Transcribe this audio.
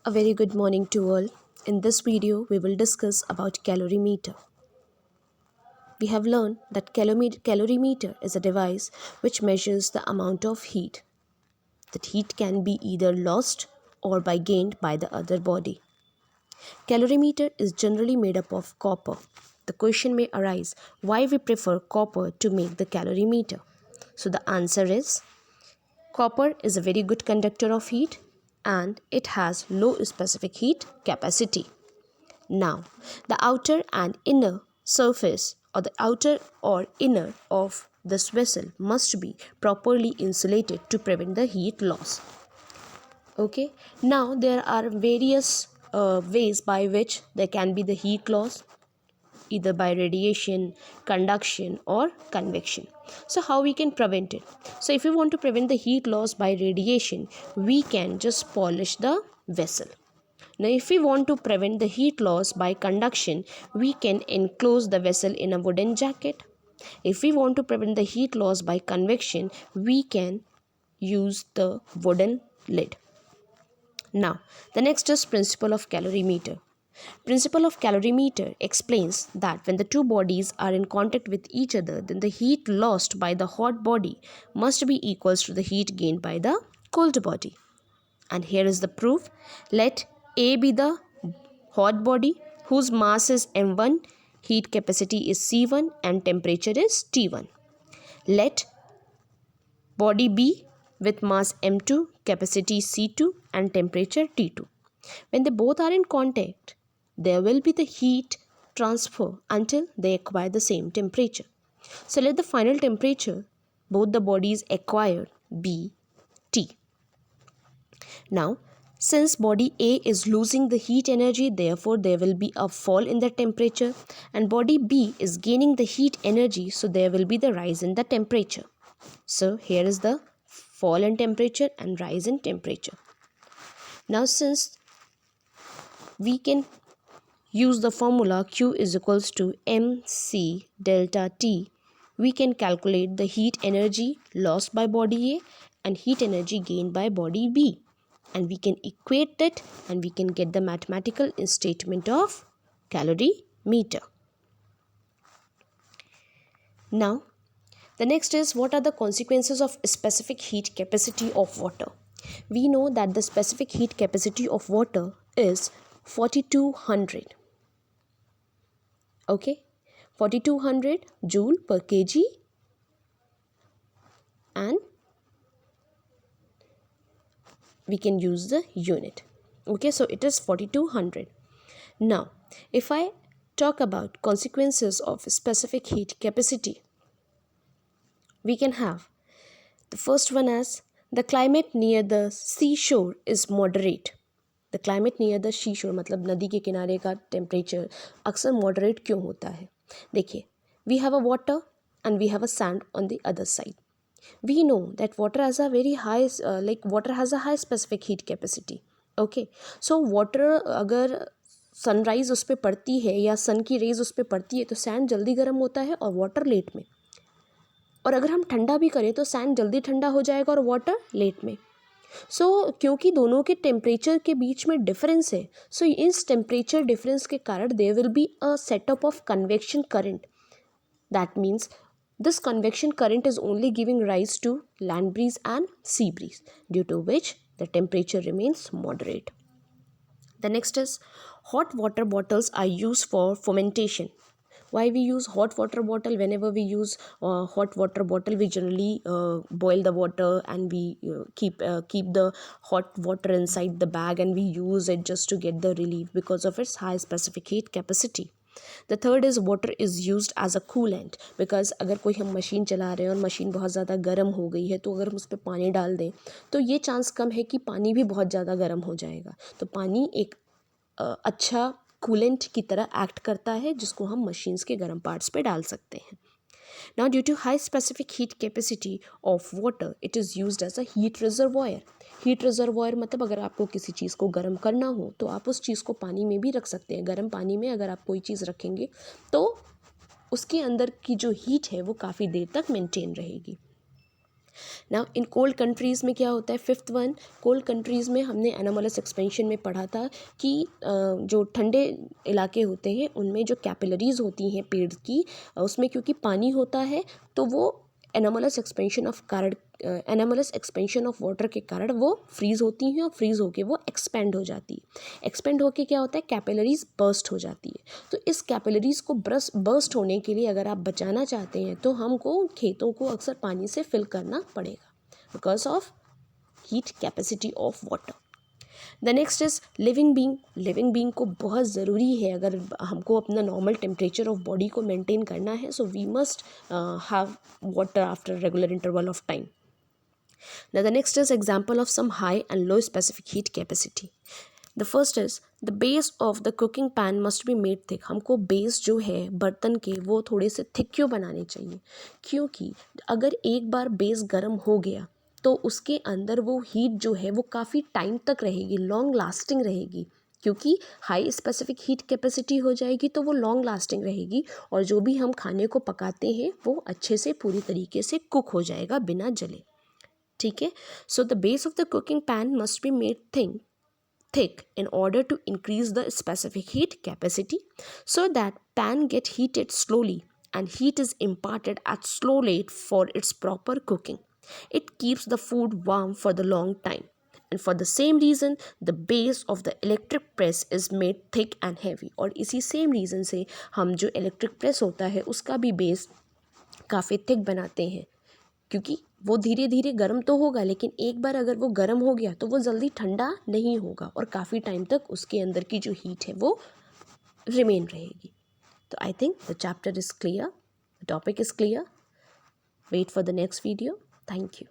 A very good morning to all. In this video, we will discuss about calorimeter. We have learned that calorimeter is a device which measures the amount of heat. That heat can be either lost or gained by the other body. Calorimeter is generally made up of copper. The question may arise, why we prefer copper to make the calorimeter? So the answer is, copper is a very good conductor of heat and it has low specific heat capacity. Now, the outer and inner surface or the outer or inner of this vessel must be properly insulated to prevent the heat loss. Okay, now there are various ways by which there can be the heat loss, either by radiation, conduction or convection. So how we can prevent it? So if we want to prevent the heat loss by radiation, we can just polish the vessel. Now, if we want to prevent the heat loss by conduction, we can enclose the vessel in a wooden jacket. If we want to prevent the heat loss by convection, we can use the wooden lid. Now, the next is principle of calorimeter. Principle of calorimeter explains that when the two bodies are in contact with each other, then the heat lost by the hot body must be equals to the heat gained by the cold body. And here is the proof. Let A be the hot body whose mass is m1, heat capacity is c1 and temperature is t1. Let body B with mass m2, capacity c2 and temperature t2. When they both are in contact, there will be the heat transfer until they acquire the same temperature. So let the final temperature both the bodies acquire be T. Now, since body A is losing the heat energy, therefore there will be a fall in the temperature, and body B is gaining the heat energy, so there will be the rise in the temperature. So here is the fall in temperature and rise in temperature. Now since we can use the formula Q is equals to mc delta T, we can calculate the heat energy lost by body A and heat energy gained by body B. And we can equate that and we can get the mathematical statement of calorimeter. Now, the next is, what are the consequences of specific heat capacity of water? We know that the specific heat capacity of water is 4200. Okay, 4200 joule per kg, and we can use the unit. Okay, so it is 4200. Now, if I talk about consequences of specific heat capacity, we can have the first one as the climate near the seashore is moderate. The climate near the seashore मतलब नदी के किनारे का temperature अक्सर moderate क्यों होता है? देखिए, we have a water and we have a sand on the other side. We know that water has a very high water has a high specific heat capacity. Okay, so water अगर sunrise उस पर पड़ती है या सन की raise उस पर पड़ती है तो सैंड जल्दी गर्म होता है और वाटर लेट में, और अगर हम ठंडा भी करें तो सैंड जल्दी ठंडा हो जाएगा और वाटर लेट में. सो क्योंकि दोनों के टेम्परेचर के बीच में डिफरेंस है, सो इस टेम्परेचर डिफरेंस के कारण there will be a setup of convection current. That means this convection current is only giving rise to land breeze and sea breeze, due to which the temperature remains moderate. The next is, hot water bottles are used for fermentation. Why we use hot water bottle? Whenever we use hot water bottle, we generally boil the water and we keep the hot water inside the bag and we use it just to get the relief because of its high specific heat capacity. The third is, water is used as a coolant, because अगर कोई हम machine चला रहे हैं और machine बहुत ज़्यादा गर्म हो गई है तो अगर हम उस पर पानी डाल दें तो ये चांस कम है कि पानी भी बहुत ज़्यादा गर्म हो जाएगा. तो पानी एक अच्छा कूलेंट की तरह एक्ट करता है जिसको हम मशीन्स के गर्म पार्ट्स पे डाल सकते हैं. Now, due to high specific heat capacity of water, it is used as a heat reservoir. Heat reservoir मतलब अगर आपको किसी चीज़ को गर्म करना हो तो आप उस चीज़ को पानी में भी रख सकते हैं. गर्म पानी में अगर आप कोई चीज़ रखेंगे तो उसके अंदर की जो हीट है वो काफ़ी देर तक मेंटेन रहेगी. नाउ इन कोल्ड कंट्रीज़ में क्या होता है, फिफ्थ वन, कोल्ड कंट्रीज़ में हमने एनोमलस एक्सपेंशन में पढ़ा था कि जो ठंडे इलाके होते हैं उनमें जो कैपिलरीज़ होती हैं पेड़ की, उसमें क्योंकि पानी होता है तो वो एनोमलस एक्सपेंशन ऑफ वाटर के कारण वो फ्रीज़ होती हैं और फ्रीज़ होके वो एक्सपेंड हो जाती है। एक्सपेंड होके क्या होता है, कैपिलरीज बर्स्ट हो जाती है। तो इस कैपिलरीज को बर्स्ट होने के लिए अगर आप बचाना चाहते हैं तो हमको खेतों को अक्सर पानी से फिल करना पड़ेगा because of heat capacity of water. The next is living being. Living being को बहुत ज़रूरी है अगर हमको अपना नॉर्मल टेम्परेचर ऑफ बॉडी को मेंटेन करना है, so we must have water after regular interval of time. Now the next is example of some high and low specific heat capacity. The first is the base of the cooking pan must be made thick. हमको base जो है बर्तन के वो थोड़े से thick क्यों बनाने चाहिए, क्योंकि अगर एक बार बेस गर्म हो गया तो उसके अंदर वो हीट जो है वो काफ़ी टाइम तक रहेगी, लॉन्ग लास्टिंग रहेगी, क्योंकि हाई स्पेसिफिक हीट कैपेसिटी हो जाएगी तो वो लॉन्ग लास्टिंग रहेगी और जो भी हम खाने को पकाते हैं वो अच्छे से पूरी तरीके से कुक हो जाएगा बिना जले। ठीक है, so the base of the cooking pan must be made thick in order to increase the specific heat capacity so that pan get heated slowly and heat is imparted at slow rate for its proper cooking. It keeps the food warm for the long time. And for the same reason the base of the electric press is made thick and heavy. और इसी same reason से हम जो electric press होता है उसका भी base काफ़ी थिक बनाते हैं, क्योंकि वो धीरे धीरे गर्म तो होगा लेकिन एक बार अगर वो गर्म हो गया तो वो जल्दी ठंडा नहीं होगा और काफ़ी टाइम तक उसके अंदर की जो हीट है वो रिमेन रहेगी। तो I think the chapter is clear, the topic is clear. Wait for the next video. Thank you.